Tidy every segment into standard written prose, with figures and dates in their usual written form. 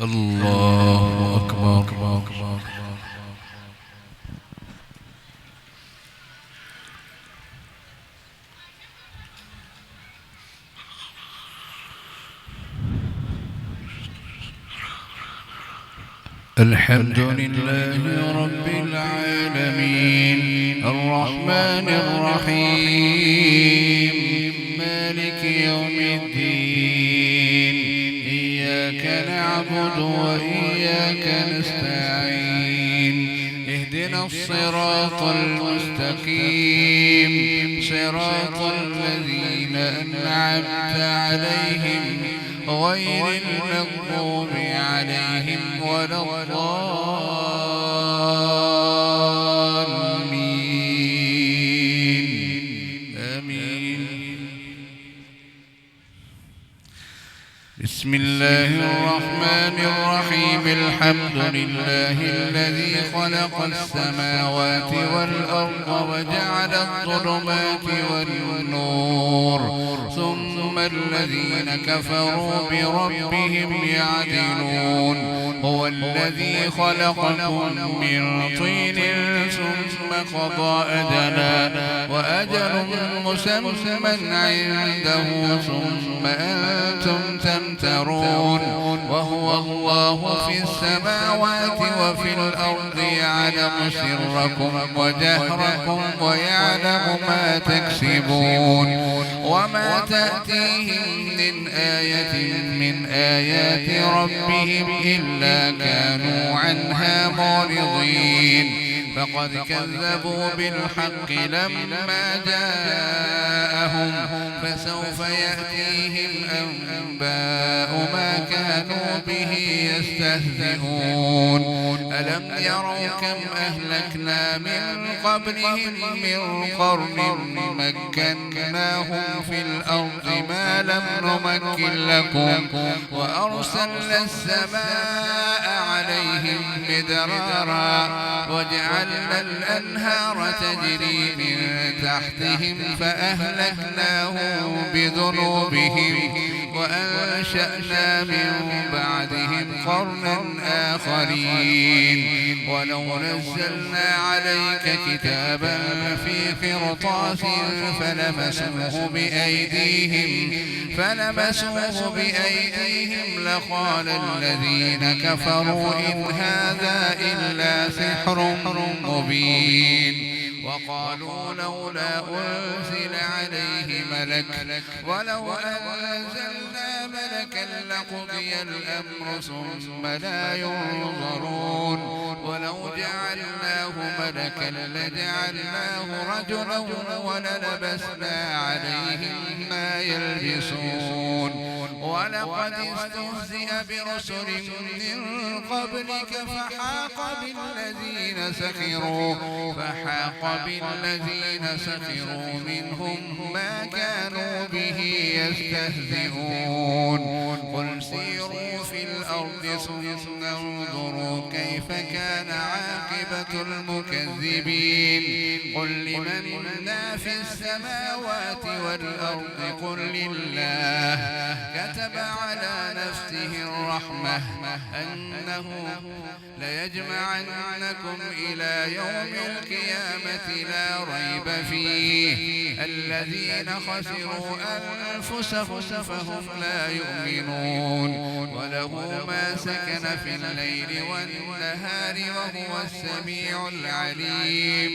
الله أكبر. الحمد لله رب العالمين الرحمن الرحيم مالك يوم الدين إياك نعبد وإياك نستعين اهدنا الصراط المستقيم صراط الذين أنعمت عليهم غير المغضوب عليهم ولا الضالين آمين. بسم الله الرحمن الرحيم الحمد لله الذي خلق السماوات والأرض وجعل الظلمات والنور ثم الذين كفروا بربهم يعدلون هو الذي خلقكم من طين ثم قضى أجلا وأجل مسمى عنده ثم أنتم تمترون وهو الله في السماوات وفي الأرض يعلم سركم وجهركم ويعلم ما تكسبون وما تأتيهم من آية من آيات ربهم إلا كانوا عنها معرضين فقد كذبوا بالحق لما جاءهم فسوف يأتيهم أنباء ما كانوا به يستهزئون ألم يروا كم أهلكنا من قبلهم من قرن مكناهم في الأرض ما لم نمكن لكم وأرسلنا السماء عليهم مدرارا وجعلنا الأنهار تجري من تحتهم فأهلكناهم بذنوبهم وأنشأنا من بعدهم قرنا آخرين ولو نزلنا عليك كتابا في قرطاس فلمسوه بأيديهم لقال الذين كفروا إن هذا إلا سحر مبين وقالوا لولا أنزل عليه ملك ولو أنزلنا ملكا لقضي الأمر ثم لا ينظرون ولو جعلناه ملكا لجعلناه رجلا وللبسنا عليهم ما يلبسون ولقد استهزئ برسل من قبلك فحاق بالذين سخروا منهم ما كانوا به يستهزئون قل سيروا في الأرض ثم انظروا كيف كان عاقبة المكذبين قل لمن ما في السماوات والأرض قل لله كتب على نفسه الرحمة أنه ليجمعنكم إلى يوم القيامة لا ريب فيه الذين خسروا أنفسهم فهم لا يؤمنون وله ما سكن في الليل والنهار وهو السميع العليم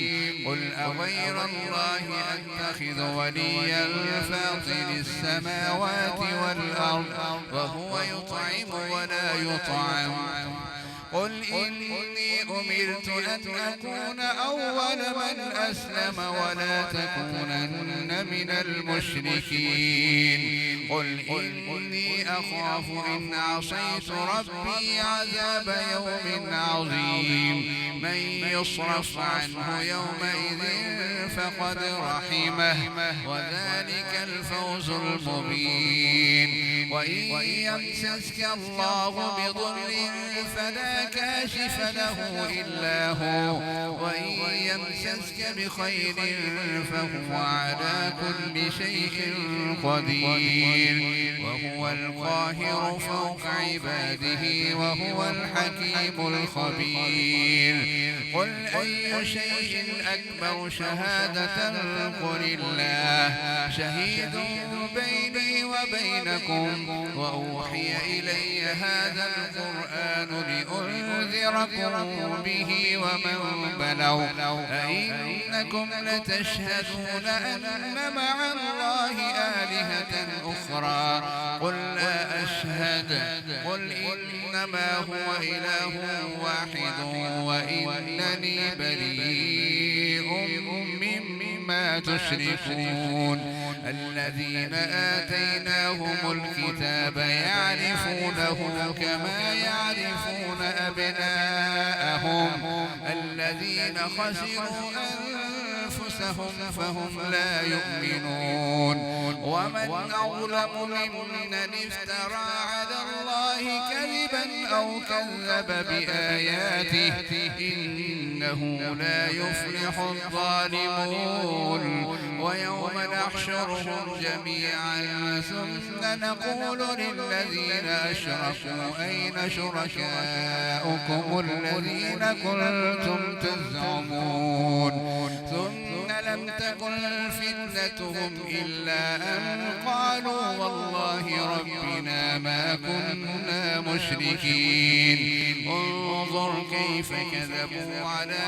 قل أغير الله أتخذ وليا فاطر السماوات والأرض وهو يطعم ولا يطعم قل إني أمرت أن أكون أول من أسلم ولا تكونن من المشركين قل إني أخاف إن عصيت ربي عذاب يوم عظيم من يصرف عنه يومئذ فقد رحمه وذلك الفوز المبين. وإن يمسسك الله بضر فلا كاشف له إلا هو وإن يمسسك بخير فهو على كل شيء قدير وهو القاهر فوق عباده وهو الحكيم الخبير. قل أي شيء أكبر شهادة قل الله شهيد بيني وبينكم وأوحي إلي هذا القرآن لأنذركم به ومن بلغ أئنكم لتشهدون أن مع الله آلهة أخرى قل لا أشهد قل إنما هو إله واحد وإنني بريء مما تشركون. الذين آتيناهم الكتاب يعرفونه كما يعرفون أبناءهم الذين خسروا أنفسهم فهم لا يؤمنون. ومن أظلم ممن افترى على الله كذبا أو كذب بآياته إنه لا يفلح الظالمون. ويوم نحشرهم جميعا ثم نقول للذين أشركوا أين شركاؤكم الذين كنتم تزعمون ثم لم تكن فتنتهم إلا أن قالوا والله ربنا ما كنا مشركين. انظر كيف كذبوا على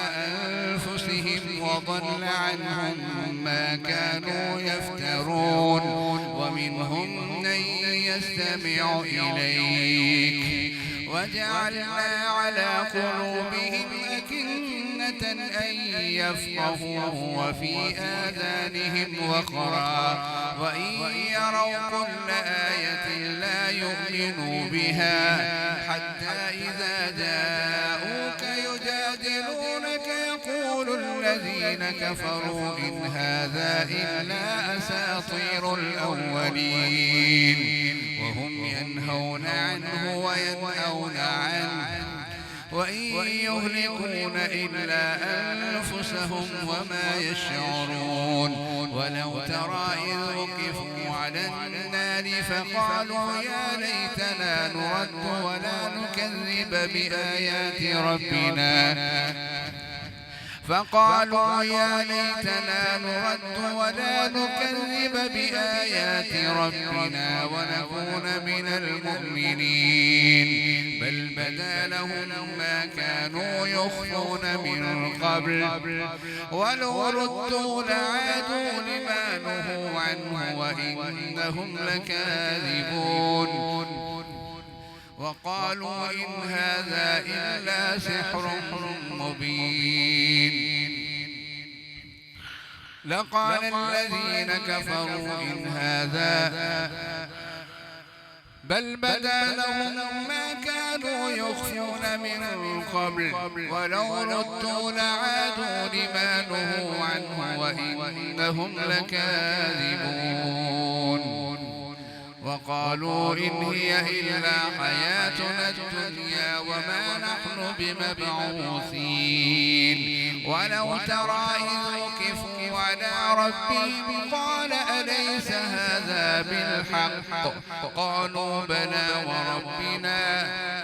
أنفسهم وضل عنهم ما كانوا يفترون. ومنهم من يستمع إليك وجعلنا على قلوبهم أكنة أن يفقهوه وفي آذانهم وقرا وإن يروا كل آية لا يؤمنوا بها حتى إذا جاءوك يجادلونك يقول الذين كفروا إن هذا إلا أساطير الأولين وهم ينهون عنه وينأون عنه وإن يهلكون إلا أنفسهم وما يشعرون. ولو ترى إذ وقفوا على النار فقالوا يا ليتنا نرد ولا نكذب بآيات ربنا فقالوا يا ليتنا نرد ولا نكذب بآيات ربنا ونكون من المؤمنين. بل بدا لهم ما كانوا يخفون من قبل ولو ردوا لعادوا لما نهوا عنه وإنهم لكاذبون. وقالوا إن هذا إلا سحر مبين. لقال الذين كفروا إن هذا بل بدا لهم ما كانوا يخفون من قبل ولو ردوا لعادوا لما نهوا عنه وإنهم لكاذبون. وقالوا إن هي إلا حياتنا الدنيا وما نحن بمبعوثين. ولو ترى إذ وقفوا على ربهم قال أليس هذا بالحق قالوا بلى وربنا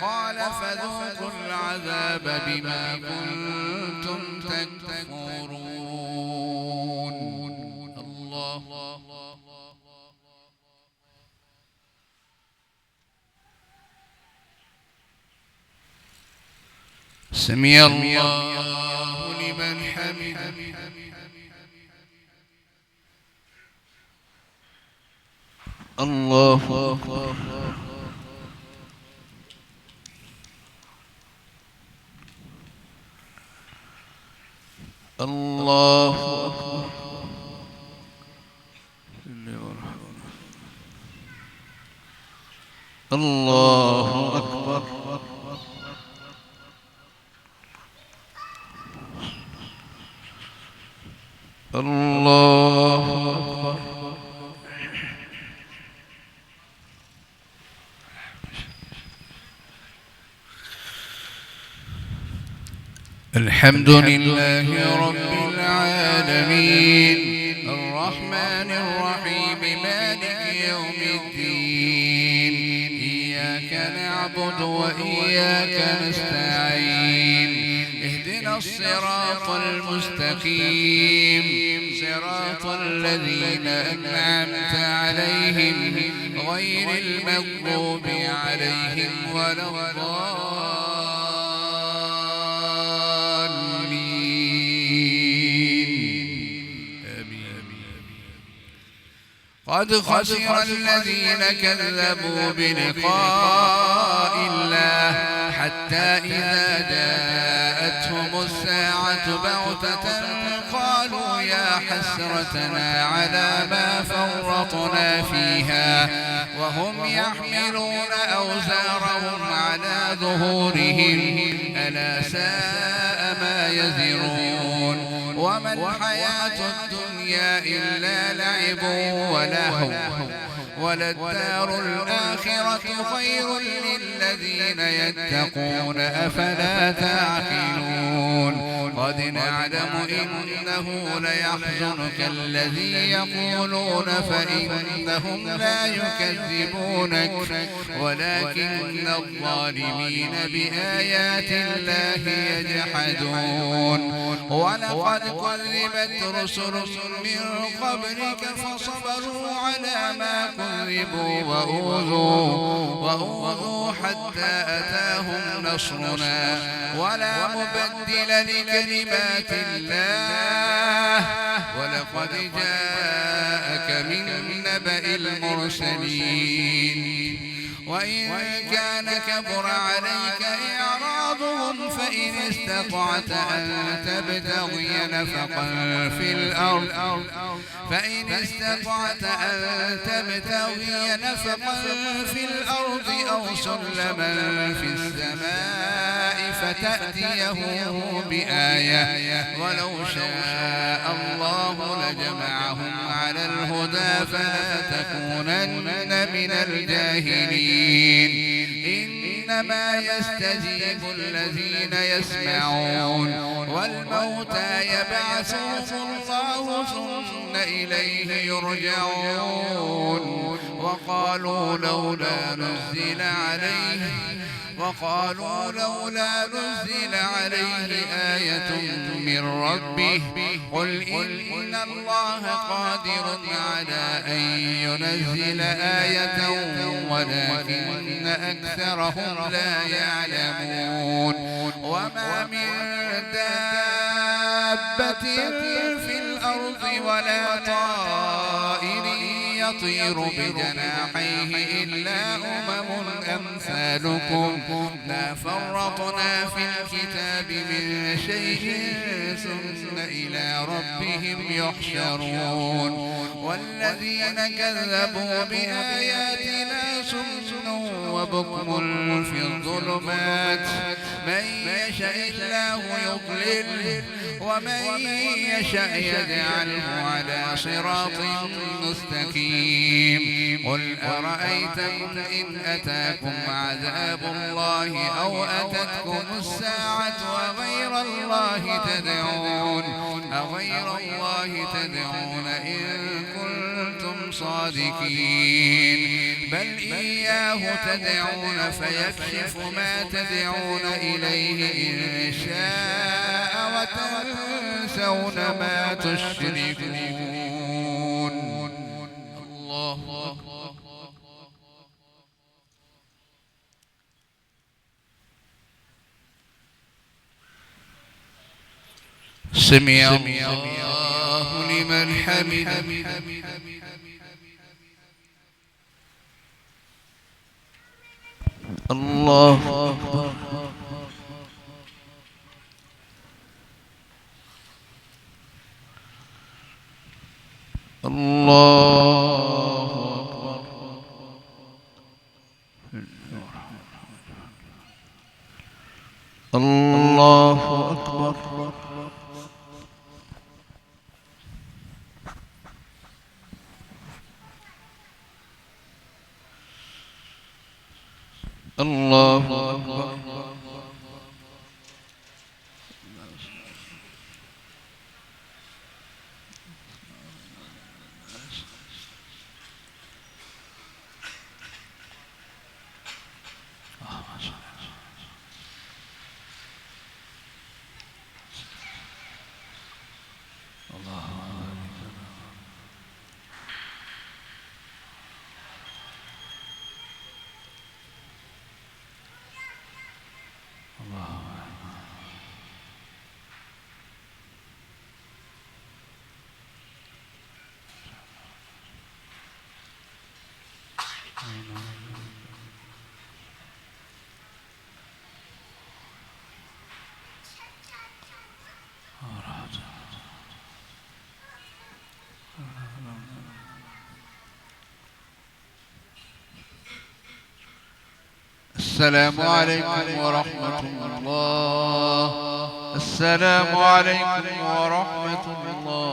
قال فذوقوا العذاب بما كنتم تكفرون. الله سمع الله لمن حمده. الله أكبر. الله أكبر. الله أكبر. الله أكبر. الحمد لله رب العالمين الرحمن الرحيم مالك يوم الدين إياك نعبد وإياك نستعين اهدنا الصراط المستقيم صراط الذين أنعمت عليهم غير المغضوب عليهم ولا قد خسر الذين كذبوا بلقاء الله حتى إذا جاءتهم الساعة بغتة قالوا يا حسرتنا على ما فرطنا فيها وهم يحملون أوزارهم على ظهورهم ألا ساء ما يزرون وما الحياة الدنيا إلا لعب ولهو وللدار الآخرة خير للذين يتقون أفلا تعقلون قد نعلم إنه ليحزنك الذي يقولون فإنهم لا يكذبونك ولكن الظالمين بآيات الله يجحدون ولقد كذبت رسل من قبلك فصبروا على ما كذبوا وأوذوا حتى أتاهم نصرنا ولا مبدل لكلمات الله ولقد جاءك من نبأ المرسلين وإن كان كبر عليك إعراضهم فإن استطعت أن تبتغي نفقا في الأرض أو سلما في السماء فتأتيهم بآية ولو شاء الله لجمعهم على الهدى فلا تكونن من الجاهلين إنما يستجيب الذين يسمعون والموتى يبعثهم الله ثم إليه يرجعون وقالوا لولا نزل عليه آية من ربه قل إن الله قادر على أن ينزل آية ولكن أكثرهم لا يعلمون وما من دابة في الأرض ولا طائر يطير بجناحيه إلا أمثالكم لا فرطنا في الكتاب من شيء ثم إلى ربهم يحشرون والذين كذبوا بآياتنا سم وبكم في الظلمات من يشاء الله يضلل ومن يشاء يجعله على صراط مستقيم قل أرأيتكم إن أتاكم عذاب الله أو أتتكم الساعة أغير الله تدعون إن كنتم صادقين بل إياه تدعون فيكشف ما تدعون إليه إن شاء وتنسون ما تشركون الله أكبر سمع الله لمن حمده الله أكبر الله أكبر الله أكبر السلام عليكم ورحمة الله. السلام عليكم ورحمة الله.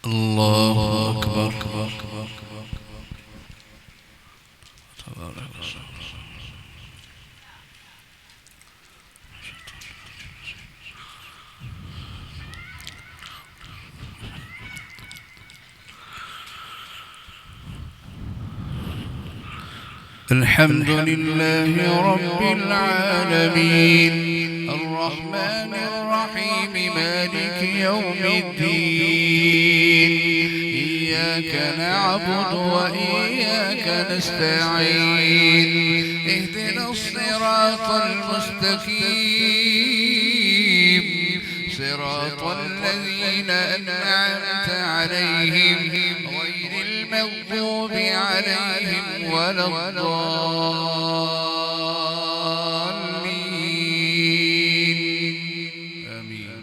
الله أكبر. تبارك الحمد لله رب العالمين الرحمن الرحيم مالك يوم الدين إياك نعبد وإياك نستعين اهدنا الصراط المستقيم صراط الذين أنعمت عليهم غير المغضوب عليهم ولا الضالين آمين.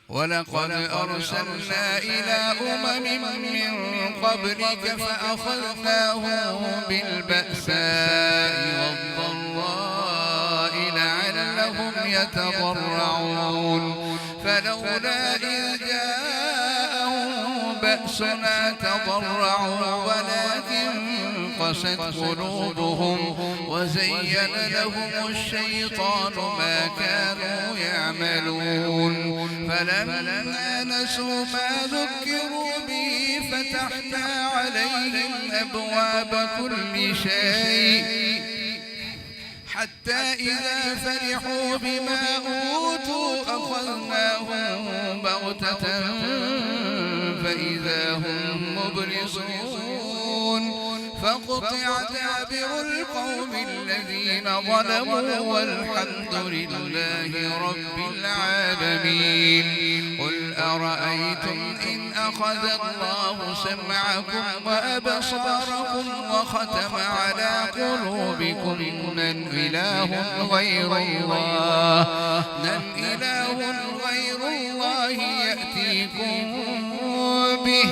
ولقد أرسلنا إلى من قبلك فأخذناهم بالبأساء والضراء لعلهم يتضرعون فلولا إذ جاءهم بأسنا تضرعوا ولكن قست قلوبهم وزين لهم الشيطان ما كانوا يعملون فلما نسوا ما ذكروا به فتحنا عليهم أبواب كل شيء حتى إذا فرحوا بما أوتوا أخذناهم بغتة فإذا هم مبلسون فقطع دابر القوم الذين ظلموا والحمد لله رب العالمين. قل أرأيتم إن أخذ الله سمعكم وأبصاركم وختم على قلوبكم من إله غير الله يأتيكم به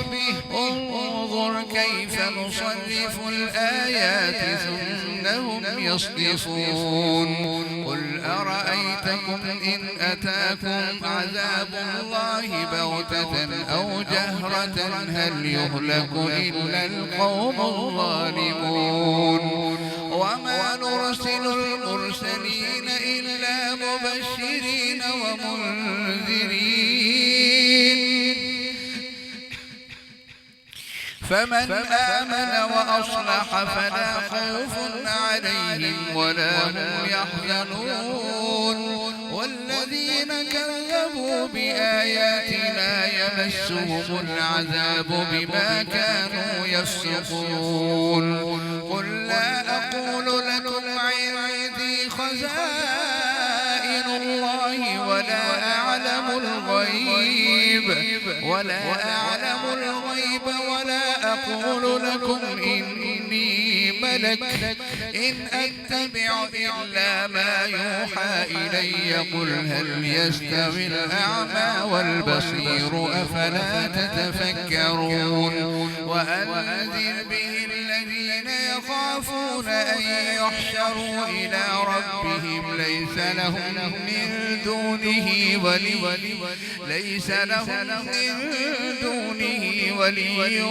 انظر كيف نصرف الآيات ثم هم يصدفون. قل أرأيتكم إن أتاكم عذاب الله بغتة أو جهرة هل يهلك إلا القوم الظالمون. وما نرسل المرسلين إلا مبشرين ومنذرين فمن آمن وأصلح فلا خوف عليهم ولا هم يحزنون. والذين كذبوا بآياتنا يمسهم العذاب بما كانوا يفسقون. قل لا أقول لكم عندي خزائن الله ولا أعلم الغيب ولا أقول لكم إني ملك إن أتبع إلا ما يوحى إلي. قل هل يستوي الأعمى والبصير أفلا تتفكرون. وأنذر به الذين يخافون أن يحشروا إلى ربهم ليس لهم من دونه ولي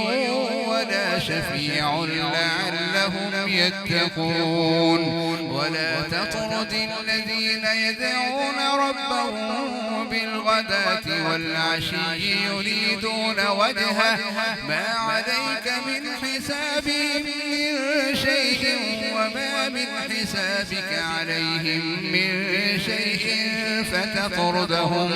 ولا شفيع لعلهم يتقون. ولا تطرد الذين يدعون ربهم بالغداة والعشي يريدون وجهه ما عليك من حسابهم من شيء وما من حسابك عليهم من شيء فتطردهم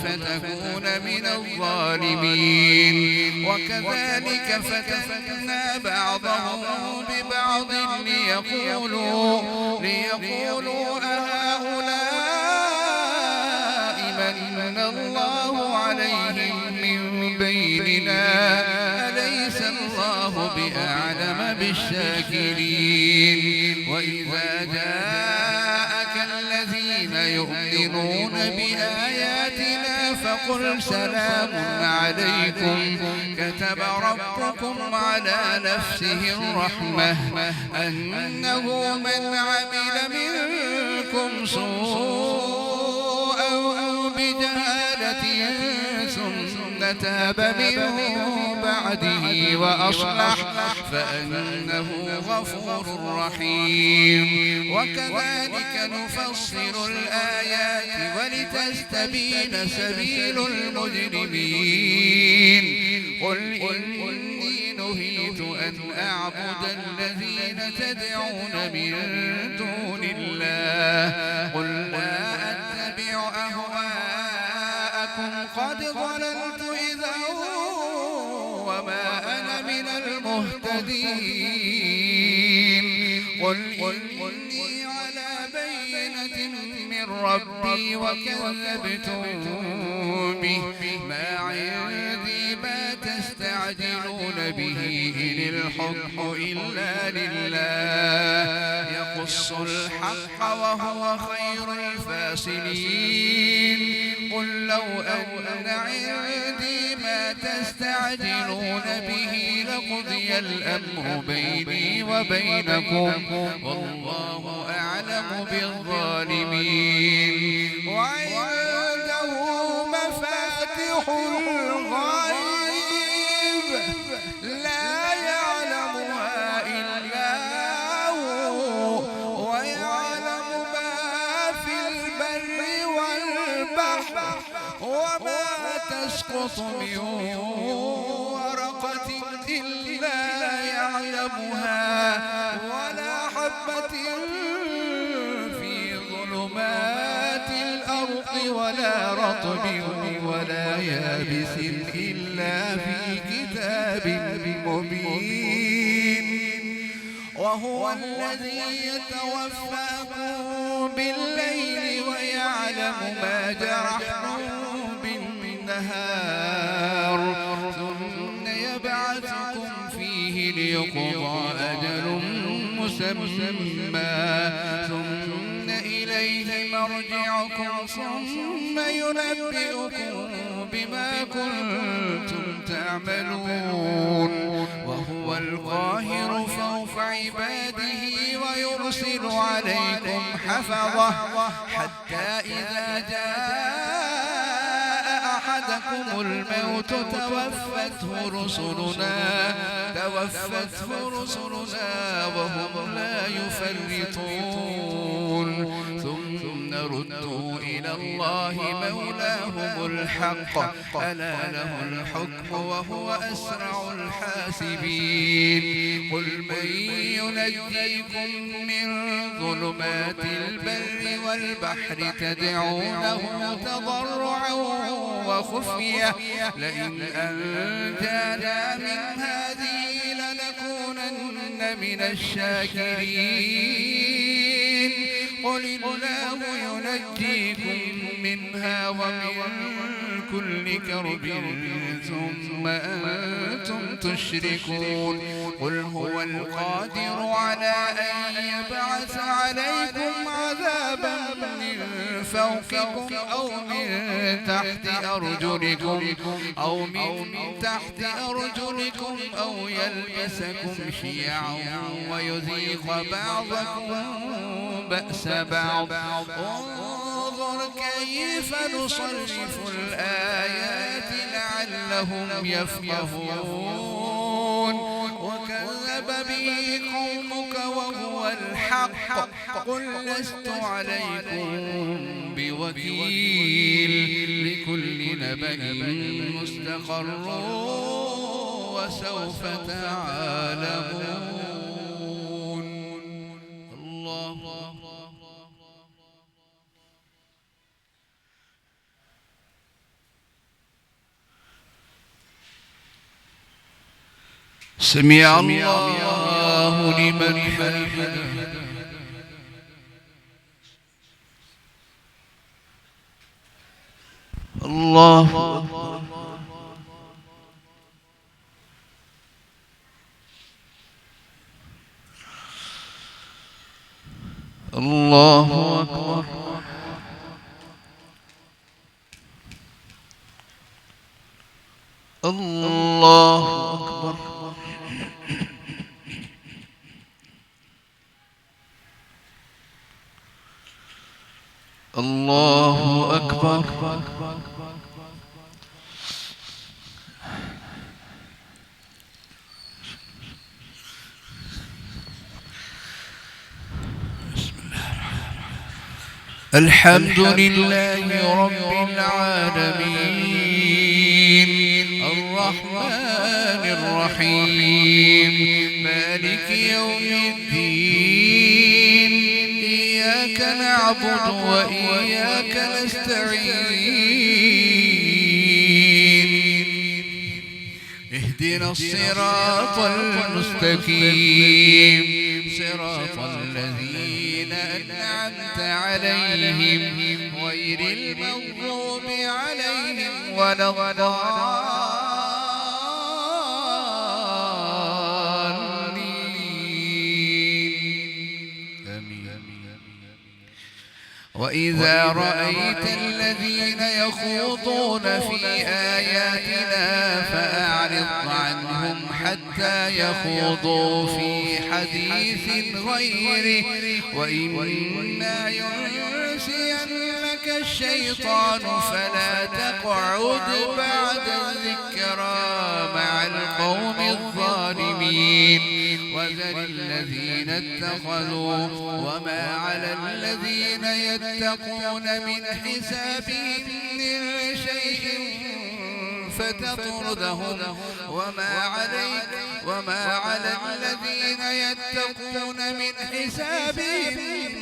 فتكون من الظالمين. وكذلك فتنا بعضهم ببعض ليقولوا أهؤلاء من الله عليهم من بيننا أليس الله بأعلم بالشاكرين. وإذا جاءك الذين يؤمنون بآياتنا فقل سلام عليكم كتب ربكم على نفسه الرحمة أنه من عمل منكم سوءا بجهالة ثم تاب من بعده وأصلح فأنه غفور رحيم. وكذلك نفصل الآيات ولتستبين سبيل المجرمين. قل إني نهيت أن أعبد الذين تدعون من دون الله قل لا أتبع أهواءكم قد ضللت إذا وما أنا من المهتدين. قل إني على بينة من ربي وكذبتم به ما عندي ما تستعجلون به إن الحكم إلا لله يقص الحق وهو خير الفاصلين. قل لو أن عندي ما تستعجلون به لقضي الأمر بيني وبينكم والله أعلم بالظالمين. وعنده مفاتح الغيب لا يعلمها إلا هو ويعلم ما في البر والبحر وما تسقط من ورقة إلا يعلمها ولا حبة في ظلمات الأرض ولا رطب ولا يابس إلا في كتاب مبين. وهو الذي يتوفاكم بالليل ويعلم ما جرحتم بالنهار ثم يبعثكم فيه ليقضى أجل مسمى ثم إليه مرجعكم ثم ينبئكم بما كنتم تعملون. وهو القاهر فوق عباده ويرسل عليكم حفظة حتى إذا جاء أحدكم الموت توفته رسلنا وهم لا يفرطون ثم ردوا إلى الله مولاهم الحق ألا له الحكم وهو أسرع الحاسبين. قل من ينجيكم من ظلمات البر والبحر تدعونه تضرعا وخفية لئن أنجانا من هذه لنكونن من الشاكرين. قل الله ينجيكم منها ومن كل كرب ثم أنتم تشركون. قل هو القادر على أن يبعث عليكم عذابا من فوقكم أو من تحت تحت أرجلكم أو يلبسكم شيعا ويذيق بعضكم بأس بعض انظر كيف نصرف الآيات لعلهم يفقهون وكذب به قومك وهو الحق قل لست عليكم بوكيل لكل نبأ مستقر وسوف تعلمون. الله سمع الله لمن حمده. الله الله أكبر. الله أكبر. الله أكبر. الحمد لله رب العالمين الرحمن الرحيم مالك يوم الدين إياك نعبد وإياك نستعين اهدنا الصراط المستقيم صراط الذين أنعمت عليهم غير المغضوب عليهم ولا الضالين آمين. وإذا رأيت الذين يخوضون في آياتنا فأعرض عنهم حتى يخوضوا في حديث غيره وإما ينسينك الشيطان فلا تقعد بعد الذكرى مع القوم الظالمين وذر الذين اتخذوا وما على الذين يتقون من حسابهم من شيء فتطردهم وما على الذين يتقون من حسابهم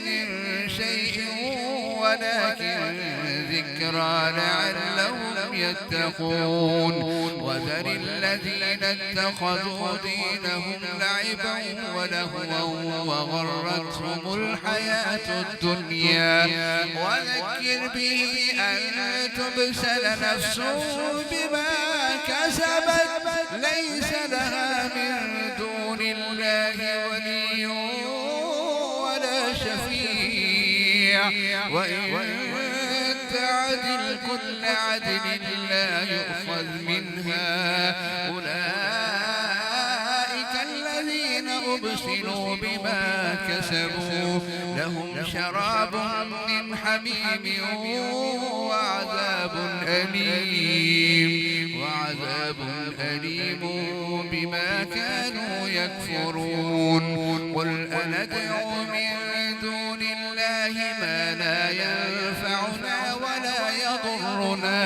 من شيء ولكن ذكرى لعلهم يتقون وذر الذين اتخذوا دينهم لعبا ولهوا وغرتهم الحياة الدنيا وذكر به أن تبسل نفس بما كسبت ليس لها من دون الله ولي ولا شفيع وإن تعدل كل عدل لا يؤخذ منها أولئك الذين أبسلوا بما كسبوا لهم شراب من حميم وعذاب أليم بما كانوا يكفرون قل أندعو من دون الله ما لا ينفعنا ولا يضرنا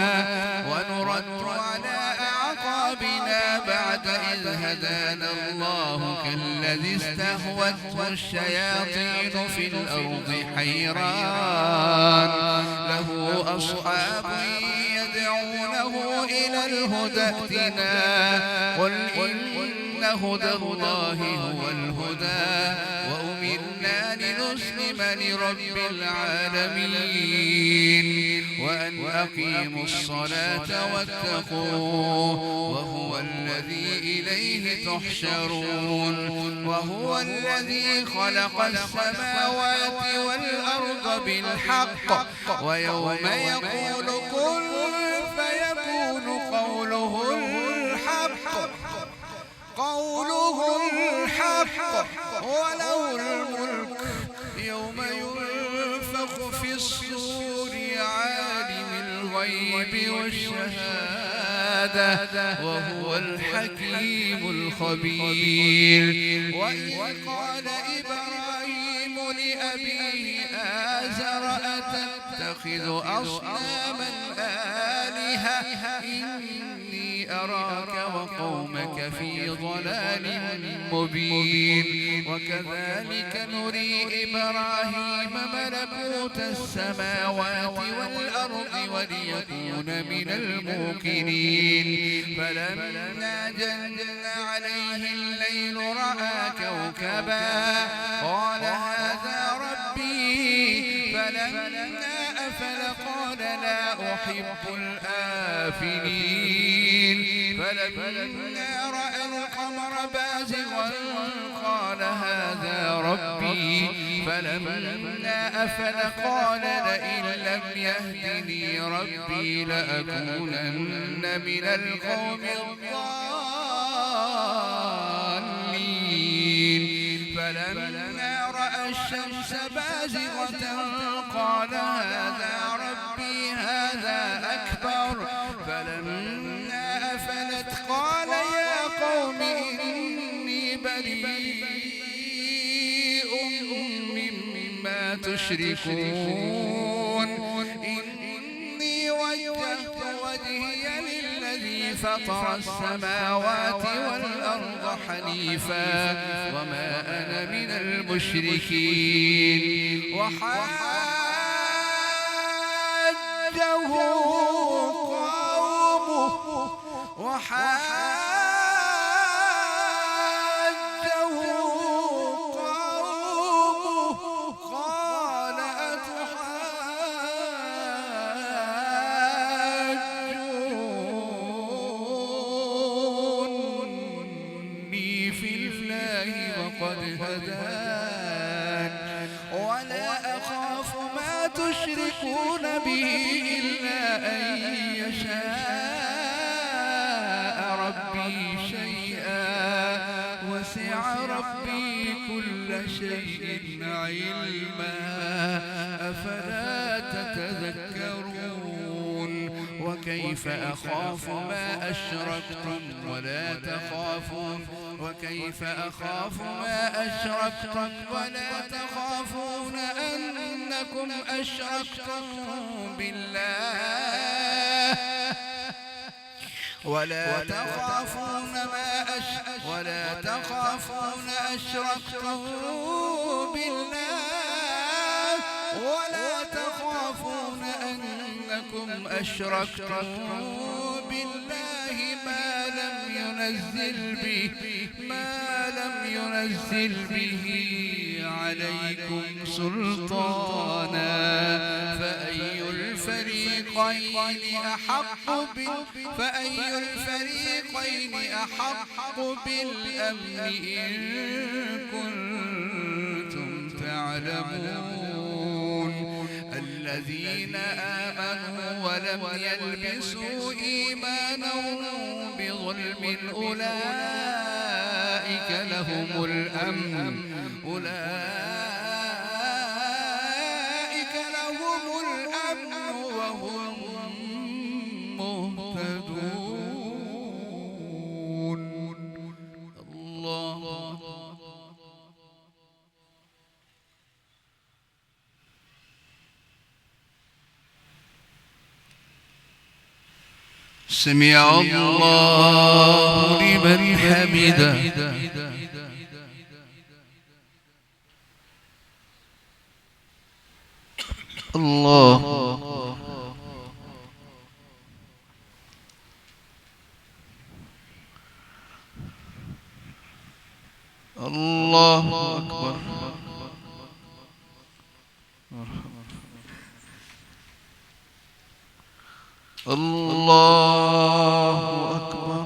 ونرد على أعقابنا بعد إذ هدانا الله كالذي استهوته الشياطين في الأرض حيران له أصحاب يدعونه إلى الهدى ائتنا قل إن هدى الله هو الهدى وأمرنا لنسلم لرب العالمين وأن أقيموا الصلاة واتقوه وهو الذي إليه تحشرون وهو الذي خلق السماوات والأرض بالحق ويوم يقول كن في الصور عالم الغيب والشهادة وهو الحكيم الخبير. وإذ قال إبراهيم لأبيه آزر أتتخذ أصناما آلهة إني أراك وقومك في ضلال مبين. وكذلك نري إبراهيم ملكوت السماوات والأرض وليكون من الموقنين. فلما جن عليه الليل رأى كوكبا قال هذا ربي فلما أفل قال لا أحب الآفلين. فلما رأى القمر بازغا قال هذا ربي فلما أفل قال لئن لم يهدني ربي لأكونن من القوم الضالين. فلما رأى الشمس بازغة قال هذا ربي هذا أكبر. فلما أفلت قال يا قوم إني بريء مما تشركون إني وجهت وجهي للذي فطر السماوات والأرض حنيفا وما أنا من المشركين. وحاجه قومه قال أتحاجوني في الله وقد هدان ولا أخاف ما تشركون به إلا أن يشاء ربي شيئا وسع ربي كل شيء علما أفلا تتذكرون. وكيف أخاف ما أشركتم ولا تخافون أنكم أشركتم بالله ولا تخافون أشركتم بالله ولا تخافون أنكم أشركتم بالله ما لم ينزل به عليكم سلطانا. فأي الفريقين أحق بالأمن إن كنتم تعلمون. الذين آمنوا ولم يلبسوا إيمانهم بظلم أولئك لهم الأمن وهم مهتدون. الله سمع الله لمن حمده. الله الله أكبر. الله أكبر.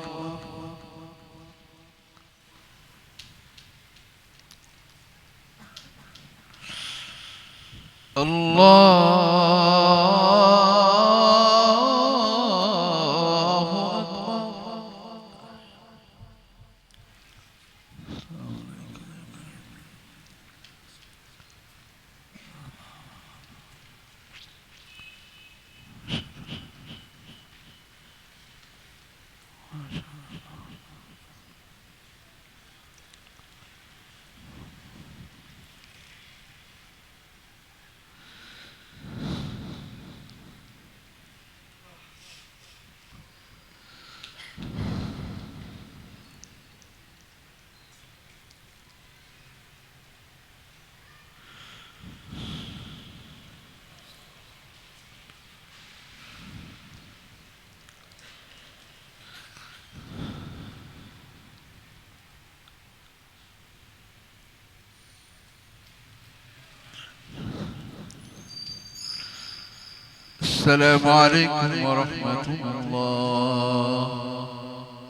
السلام عليكم ورحمة الله.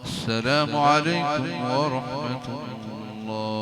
السلام عليكم ورحمة الله.